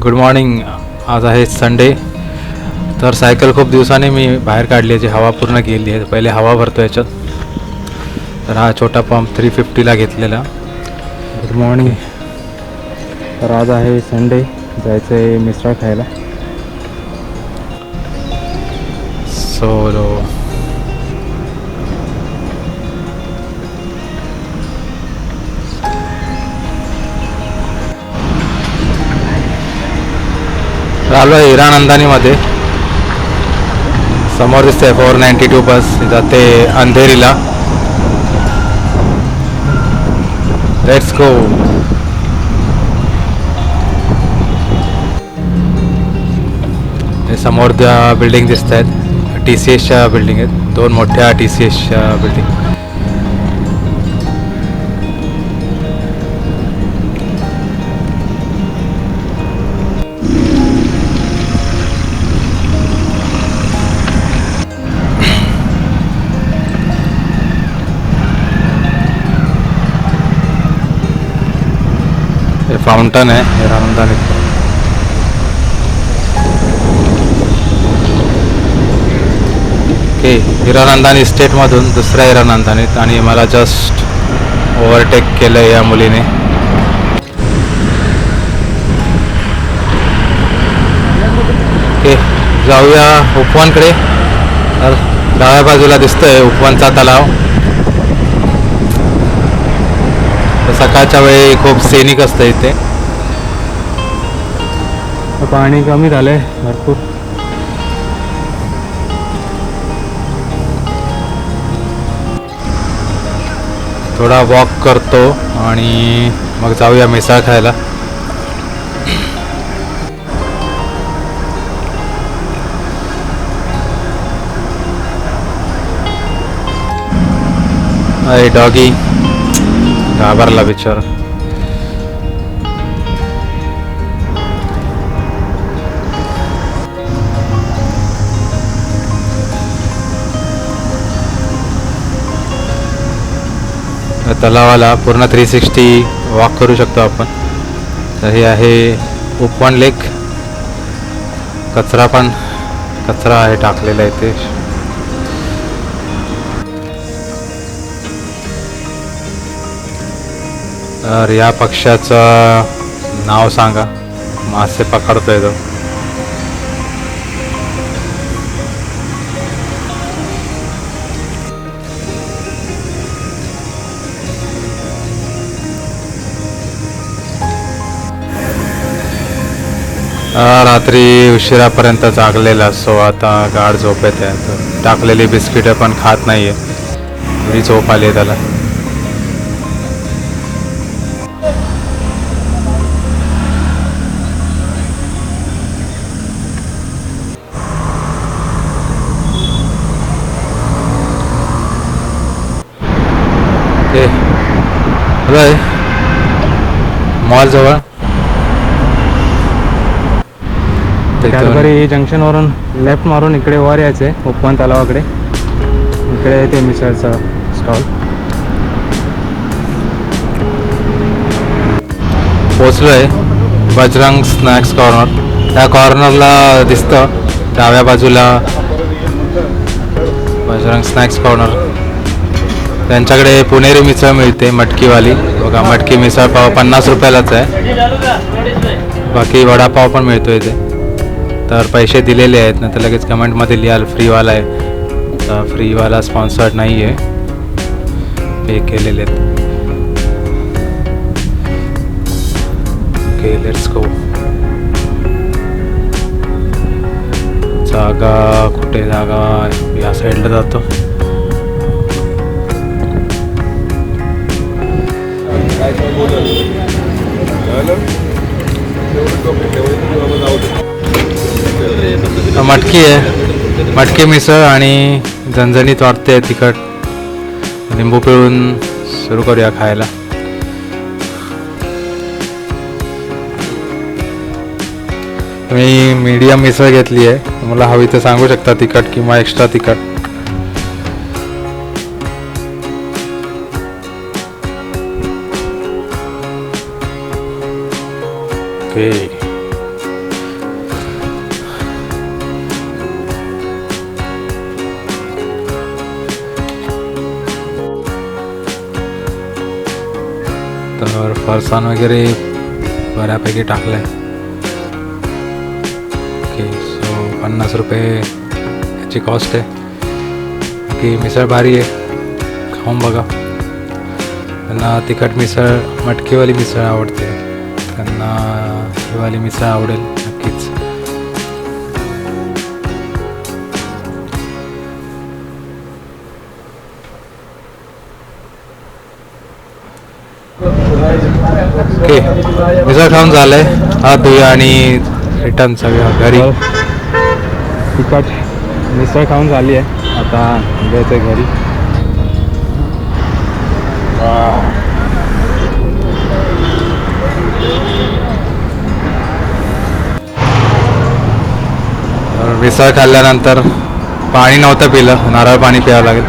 Good morning. आज आहे Sunday. तर सायकल खूप दिवसांनी मी बाहेर काढली, याची हवा पूर्ण गेली आहे. पहिले हवा भरतो याच्यात. तर हा छोटा पंप 350ला घेतलेला. Good morning. तर आज आहे संडे, जायचं आहे मिसळ खायला. सोलो आलो आहे हिरानंदानीमध्ये. समोर दिसतंय 492 बस जाते अंधेरीला. Let's go. हे समोर त्या बिल्डिंग दिसत आहेत, TCSच्या बिल्डिंग आहेत. दोन मोठ्या TCSच्या बिल्डिंग. हे फाउंटन आहे हिरानंदानी. ओके, हिरानंदानी स्टेटमधून दुसऱ्या हिरानंदानीत, आणि मला जस्ट ओव्हरटेक केलं या मुलीने. ओके, जाऊया उपवनकडे. तर डाव्या बाजूला दिसतोय उपवनचा तलाव. तर सकाळच्या वेळी खूप सैनिक असतं इथे. पाणी कमी झालंय भरपूर. थोडा वॉक करतो आणि मग जाऊया मिसळ खायला. अरे डॉगी घाबरला बिचारा. तलावाला पूर्ण 360 वॉक करू शकतो आपण. तर हे आहे उपवन लेक. कचरा आहे टाकलेला इथे. तर या पक्ष्याचं नाव सांगा. मासे पकडतोय तो. रात्री उशिरापर्यंत जागलेला, सो आता गाढ झोप येते. तर टाकलेली बिस्किटं पण खात नाहीये, थोडी झोप आली आहे त्याला. हॅलो, मॉल जवळ कॅडबरी जंक्शनवरून लेफ्ट मारून इकडे वर यायचं आहे उपवन तलावाकडे. इकडे येते मिसळचा स्टॉल. पोचलो आहे बजरंग स्नॅक्स कॉर्नर. त्या कॉर्नरला दिसतं डाव्या बाजूला बजरंग स्नॅक्स कॉर्नर. त्यांच्याकडे पुणेरी मिसळ मिळते, मटकीवाली बघा. मटकी मिसळ पाव 50 रुपयालाच आहे. बाकी वडापाव पण मिळतो इथे. तर पैसे दिलेले आहेत ना, तर लगेच कमेंटमध्ये लिहाल फ्रीवाला आहे. तर फ्रीवाला स्पॉन्सर्ड नाही आहे, पे केलेले आहेत. Okay, let's go. जागा कुठे? जागा या साईडला जातो. मटकी आहे, मटकी मिसळ आणि झणझणीत वाटते तिखट. लिंबू पिळून सुरू करूया खायला. मी मीडियम मिसळ घेतली आहे. मला हवी तर सांगू शकता तिखट किंवा एक्स्ट्रा तिखट. ओके, तर फरसाण वगैरे बऱ्यापैकी टाकलं आहे. ओके, सो 50 रुपये याची कॉस्ट आहे. की मिसळ भारी आहे, खाऊन बघा. त्यांना तिखट मिसळ, मटकीवाली मिसळ आवडते, त्यांना ही वाली मिसळ आवडेल नक्कीच. ओके, मिसळ खाऊन झालंय. हात धुया आणि रिटर्न सगळं घरी. तिखट मिसळ खाऊन झाली आहे, आता जायचं घरी. मिसळ खाल्ल्यानंतर पाणी नव्हतं पिलं, नारळ पाणी प्यावं लागेल.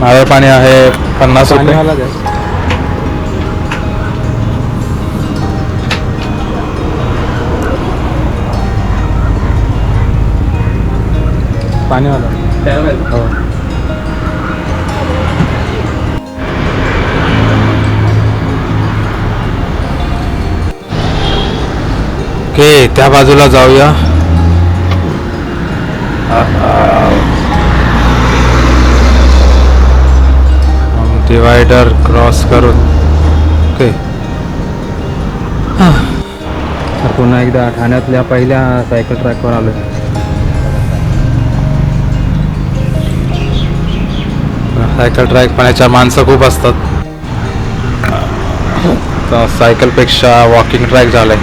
नारळ पाणी आहे 50 रुपये. पाणीवाला हो. ओके, त्या बाजूला जाऊया. डिवायडर क्रॉस करून. ओके, तर पुन्हा एकदा ठाण्यातल्या पहिल्या सायकल ट्रॅकवर आलो. सायकल ट्रॅक पाण्याच्या माणसं खूप असतात, तर सायकलपेक्षा वॉकिंग ट्रॅक झालाय.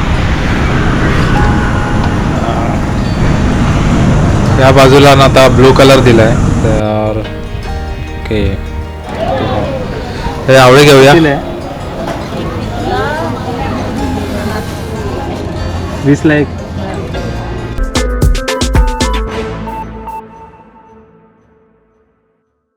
या बाजूला ना आता ब्लू कलर दिलाय. तर ओके, हे आवळे घेऊया. 20 ला एक.